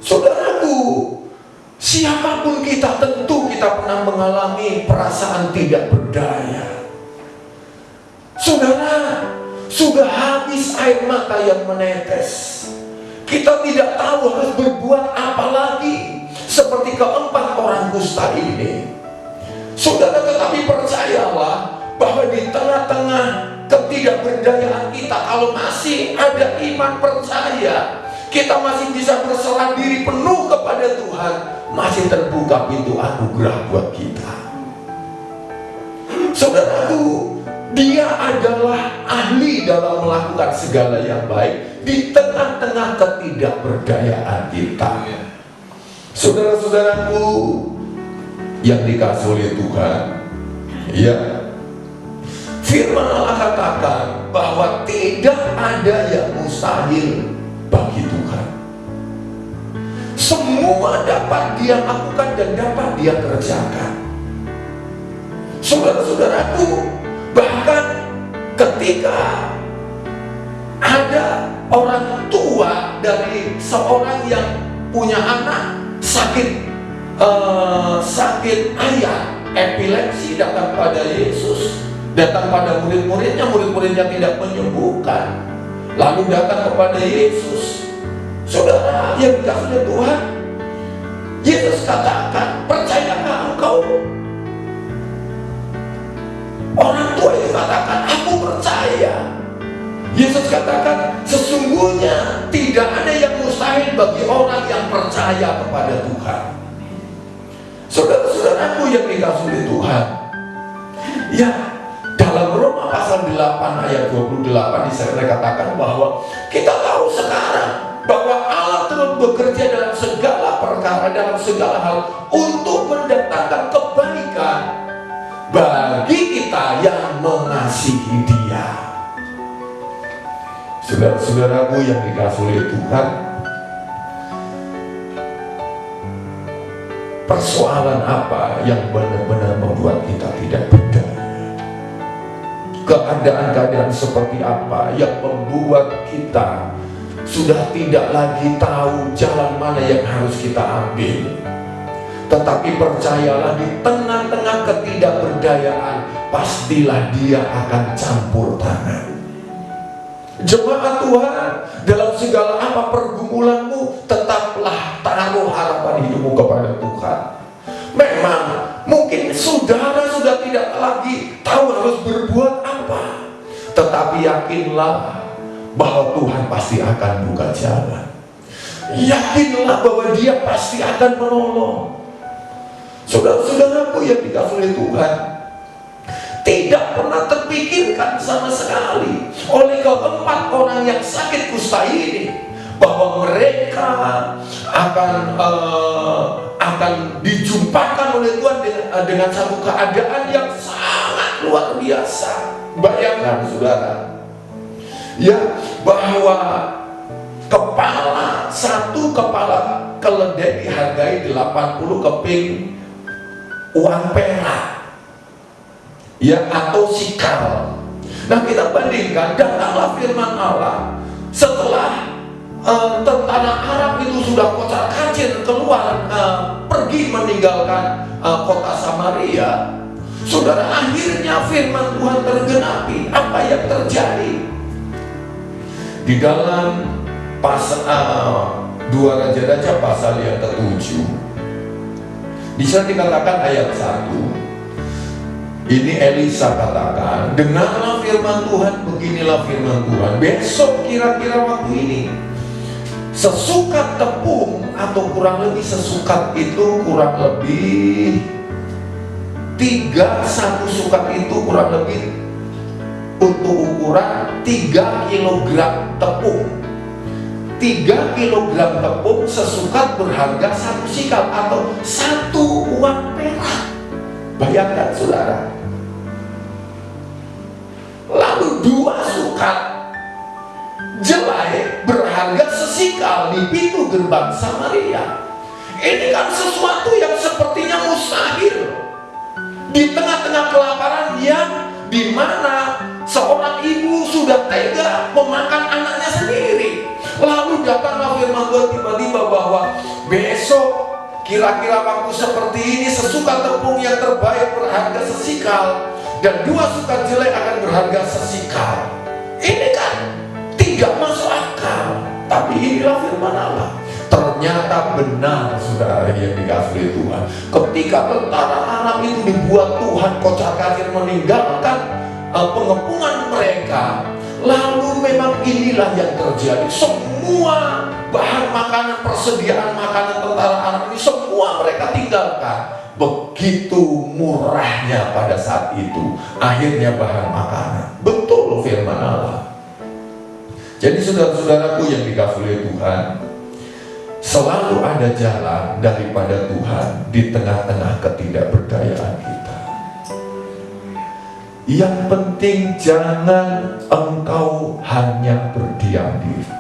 Saudaraku, siapapun kita, tentu kita pernah mengalami perasaan tidak berdaya. Saudara, sudah habis air mata yang menetes. Kita tidak tahu harus berbuat apa lagi, seperti keempat orang kusta ini. Saudara, tetapi percayalah bahwa di tengah-tengah ketidakberdayaan kita, kalau masih ada iman percaya, kita masih bisa berserah diri penuh kepada Tuhan, masih terbuka pintu anugerah buat kita. Saudaraku, Dia adalah ahli dalam melakukan segala yang baik di tengah-tengah ketidakberdayaan kita. Saudara-saudaraku yang dikasihi oleh Tuhan, ya, firman Allah katakan bahwa tidak ada yang mustahil bagi Tuhan. Semua dapat Dia lakukan dan dapat Dia kerjakan. Saudara-saudaraku, bahkan ketika ada orang tua dari seorang yang punya anak sakit ayah, epilepsi, datang pada Yesus, datang pada murid-muridnya tidak menyembuhkan, lalu datang kepada Yesus. Saudara yang dikasihi Tuhan, Yesus katakan, percayakah engkau? Orang tua itu katakan, aku percaya. Yesus katakan, sesungguhnya tidak ada yang mustahil bagi orang yang percaya kepada Tuhan. Saudara-saudaraku yang dikasihi Tuhan, ya, dalam Roma pasal 8 ayat 28 dikatakan bahwa kita tahu sekarang bahwa Allah terus bekerja dalam segala perkara, dalam segala hal untuk mendatangkan kebaikan bagi kita yang mengasihi Dia. Saudara-saudaraku yang dikasihi Tuhan, persoalan apa yang benar-benar membuat kita tidak berdaya? Keadaan-keadaan seperti apa yang membuat kita sudah tidak lagi tahu jalan mana yang harus kita ambil? Tetapi percayalah, di tengah-tengah ketidakberdayaan, pastilah Dia akan campur tangan. Jemaat Tuhan, dalam segala apa pergumulanmu, tetaplah taruh harapan hidupmu kepada Tuhan. Memang mungkin saudara sudah tidak lagi tahu harus berbuat apa, tetapi yakinlah bahwa Tuhan pasti akan buka jalan. Yakinlah bahwa Dia pasti akan menolong. Saudara-saudaraku yang dikasihi Tuhan, tidak pernah terpikirkan sama sekali oleh keempat orang yang sakit kusta ini bahwa mereka akan dijumpakan oleh Tuhan dengan satu keadaan yang sangat luar biasa. Bayangkan saudara, ya, bahwa satu kepala keledai dihargai 80 keping uang perak, ya, atau sikal. Nah, kita bandingkan, datanglah firman Allah setelah tentara Arab itu sudah kocar-kacir keluar, pergi meninggalkan kota Samaria. Saudara, akhirnya firman Tuhan tergenapi. Apa yang terjadi? Di dalam pasal 2 Raja-Raja pasal yang ke-7, di sana dikatakan ayat 1, ini Elisa katakan, dengarlah firman Tuhan, beginilah firman Tuhan. Besok kira-kira waktu ini, sesukat tepung, atau kurang lebih sesukat itu kurang lebih satu sukat itu kurang lebih untuk ukuran 3 kilogram tepung. 3 kilogram tepung sesukat berharga 1 sikal atau 1 uang perak. Bayangkan saudara. Lalu 2 sukat jelai berharga sesikal di pintu gerbang Samaria. Ini kan sesuatu yang sepertinya mustahil. Di tengah-tengah kelaparan yang dimana seorang ibu sudah tega memakan anaknya sendiri. Lalu datanglah firman Tuhan tiba-tiba bahwa besok kira-kira waktu seperti ini sesukat tepung yang terbaik berharga sesikal, dan 2 sukat jelek akan berharga sesikal. Ini kan tidak masuk akal, tapi inilah firman Allah. Ternyata benar, saudara yang dikasihi Tuhan. Ketika tentara Arab itu dibuat Tuhan kocar-kacir meninggalkan pengepungan mereka, lalu memang inilah yang terjadi. Semua bahan makanan, persediaan makanan tentara Arab ini semua mereka tinggalkan. Begitu murahnya pada saat itu, akhirnya bahan makanan. Betul firman Allah. Jadi saudara-saudaraku yang dikasihi Tuhan, selalu ada jalan daripada Tuhan di tengah-tengah ketidakberdayaan kita. Yang penting jangan engkau hanya berdiam diri.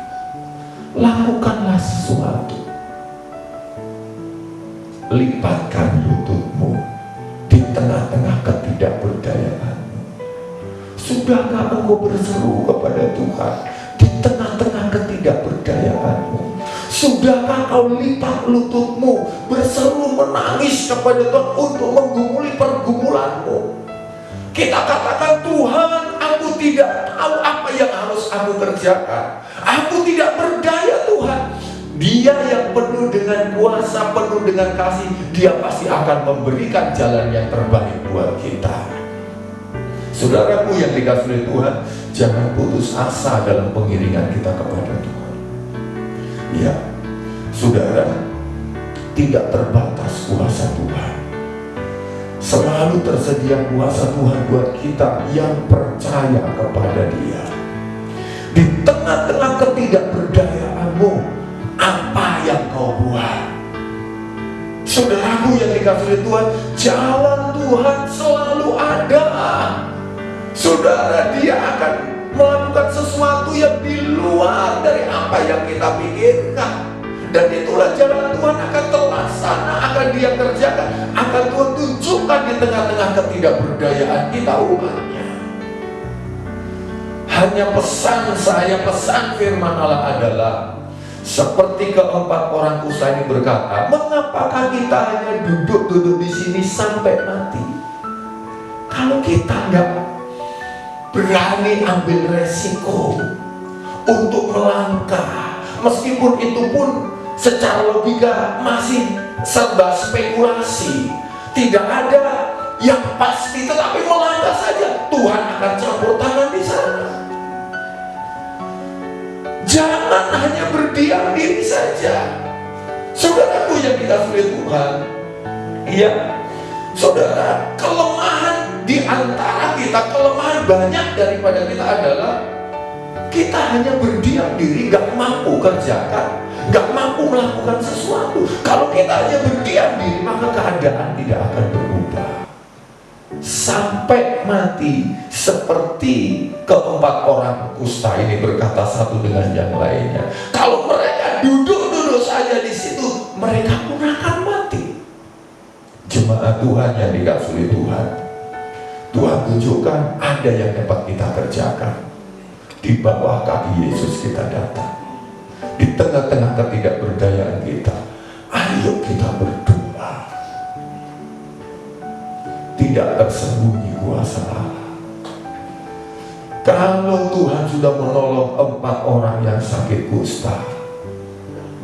Lakukanlah sesuatu. Lipatkan lututmu di tengah-tengah ketidakberdayaanmu. Sudahkah engkau berseru kepada Tuhan di tengah-tengah ketidakberdayaanmu? Sudahkah kau lipat lututmu berseru menangis kepada Tuhan untuk menggumuli pergumulanmu? Kita katakan, Tuhan, aku tidak tahu apa yang harus aku kerjakan. Aku tidak berdaya, Tuhan. Dia yang penuh dengan kuasa, penuh dengan kasih, Dia pasti akan memberikan jalan yang terbaik buat kita. Saudaraku yang dikasihi Tuhan, jangan putus asa dalam pengiringan kita kepada Tuhan. Ya, saudara, tidak terbatas kuasa Tuhan. Selalu tersedia kuasa Tuhan buat kita yang percaya kepada Dia. Di tengah-tengah ketidakberdayaanmu, apa yang kau buat? Saudaraku yang dikasihi Tuhan, jalan Tuhan selalu ada. Saudara, Dia akan melakukan sesuatu yang di luar dari apa yang kita pikirkan. Dan itulah jalan Tuhan akan terlaksana, akan Dia kerjakan, akan Tuhan tunjukkan di tengah-tengah ketidakberdayaan kita umatnya. Hanya pesan firman Allah adalah seperti keempat orang kusta ini berkata, mengapakah kita hanya duduk-duduk di sini sampai mati? Kalau kita nggak berani ambil resiko untuk melangkah, meskipun itu pun secara logika masih serba spekulasi, tidak ada yang pasti, tetapi melangkah saja, Tuhan akan campur tangan di sana. Jangan hanya berdiam diri saja. Saudaraku yang dikasihi Tuhan, iya, saudara, kelemahan di antara kita, kelemahan banyak daripada kita adalah kita hanya berdiam diri, gak mampu kerjakan, gak mampu melakukan sesuatu. Kalau kita hanya berdiam diri, maka keadaan tidak akan berubah sampai mati. Seperti keempat orang kusta ini berkata satu dengan yang lainnya, kalau mereka duduk-duduk saja di situ, mereka pun akan mati. Jemaat Tuhan yang dikasihi Tuhan, Tuhan tunjukkan ada yang dapat kita kerjakan. Di bawah kaki Yesus kita datang. Di tengah-tengah ketidakberdayaan kita, ayo kita berdoa. Tidak tersembunyi kuasa Allah. Kalau Tuhan sudah menolong 4 orang yang sakit kusta,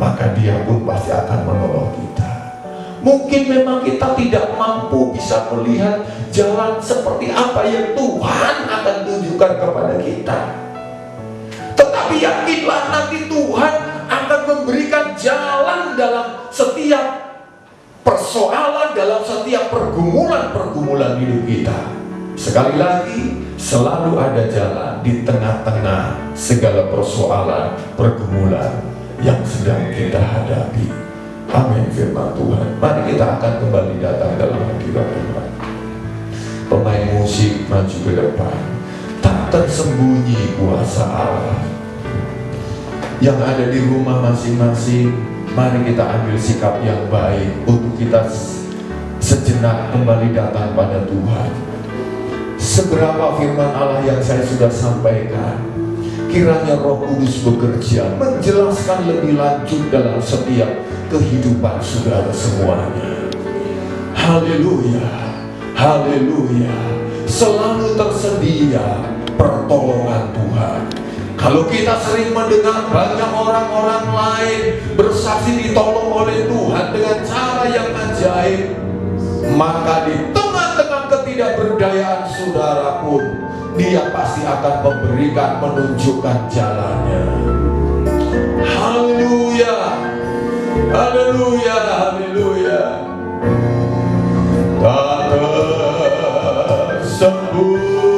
maka Dia pun pasti akan menolong kita. Mungkin memang kita tidak mampu bisa melihat jalan seperti apa yang Tuhan akan tunjukkan kepada kita. Tetapi yakinlah nanti Tuhan akan memberikan jalan dalam setiap persoalan, dalam setiap pergumulan-pergumulan hidup kita. Sekali lagi, selalu ada jalan di tengah-tengah segala persoalan, pergumulan yang sedang kita hadapi. Amin firman Tuhan. Mari kita akan kembali datang dalam hadirat Tuhan. Pemain musik maju ke depan. Tak tersembunyi kuasa Allah. Yang ada di rumah masing-masing, mari kita ambil sikap yang baik untuk kita sejenak kembali datang pada Tuhan. Seberapa firman Allah yang saya sudah sampaikan, kiranya Roh Kudus bekerja menjelaskan lebih lanjut dalam setiap kehidupan saudara semuanya. Haleluya, haleluya. Selalu tersedia pertolongan Tuhan. Kalau kita sering mendengar banyak orang-orang lain bersaksi ditolong oleh Tuhan dengan cara yang ajaib, maka di tengah-tengah ketidakberdayaan saudara pun, Dia pasti akan menunjukkan jalannya. Haleluya, haleluya, haleluya. Tak tersembunyi